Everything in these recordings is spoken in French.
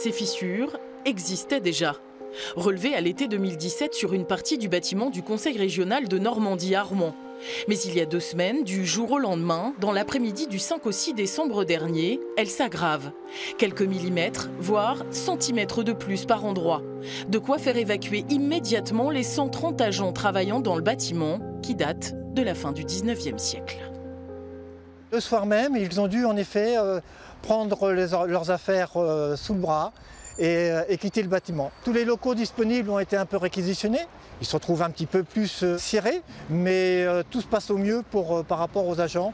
ces fissures existaient déjà. Relevées à l'été 2017 sur une partie du bâtiment du Conseil régional de Normandie à Rouen. Mais il y a 2 semaines, du jour au lendemain, dans l'après-midi du 5 au 6 décembre dernier, elle s'aggrave. Quelques millimètres, voire centimètres de plus par endroit. De quoi faire évacuer immédiatement les 130 agents travaillant dans le bâtiment, qui date de la fin du 19e siècle. Le soir même, ils ont dû en effet prendre leurs affaires sous le bras et quitter le bâtiment. Tous les locaux disponibles ont été un peu réquisitionnés. Ils se retrouvent un petit peu plus cirés, mais tout se passe au mieux par rapport aux agents.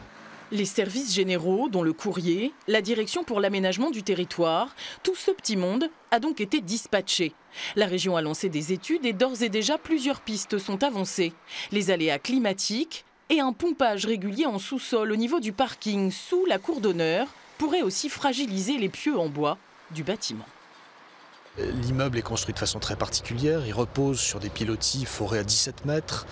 Les services généraux, dont le courrier, la direction pour l'aménagement du territoire, tout ce petit monde a donc été dispatché. La région a lancé des études et d'ores et déjà plusieurs pistes sont avancées. Les aléas climatiques et un pompage régulier en sous-sol au niveau du parking sous la cour d'honneur pourraient aussi fragiliser les pieux en bois du bâtiment. L'immeuble est construit de façon très particulière, il repose sur des pilotis forés à 17 mètres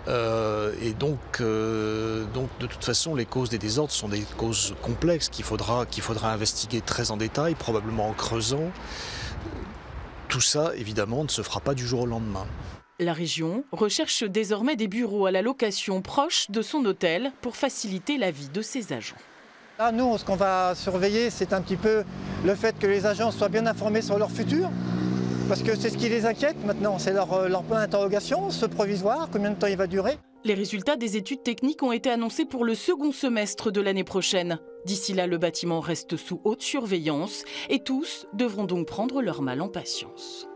et donc de toute façon les causes des désordres sont des causes complexes qu'il faudra investiguer très en détail, probablement en creusant. Tout ça évidemment ne se fera pas du jour au lendemain. La région recherche désormais des bureaux à la location proches de son hôtel pour faciliter la vie de ses agents. Là, nous, ce qu'on va surveiller, c'est un petit peu le fait que les agents soient bien informés sur leur futur. Parce que c'est ce qui les inquiète maintenant, c'est leur point d'interrogation, ce provisoire, combien de temps il va durer. Les résultats des études techniques ont été annoncés pour le second semestre de l'année prochaine. D'ici là, le bâtiment reste sous haute surveillance et tous devront donc prendre leur mal en patience.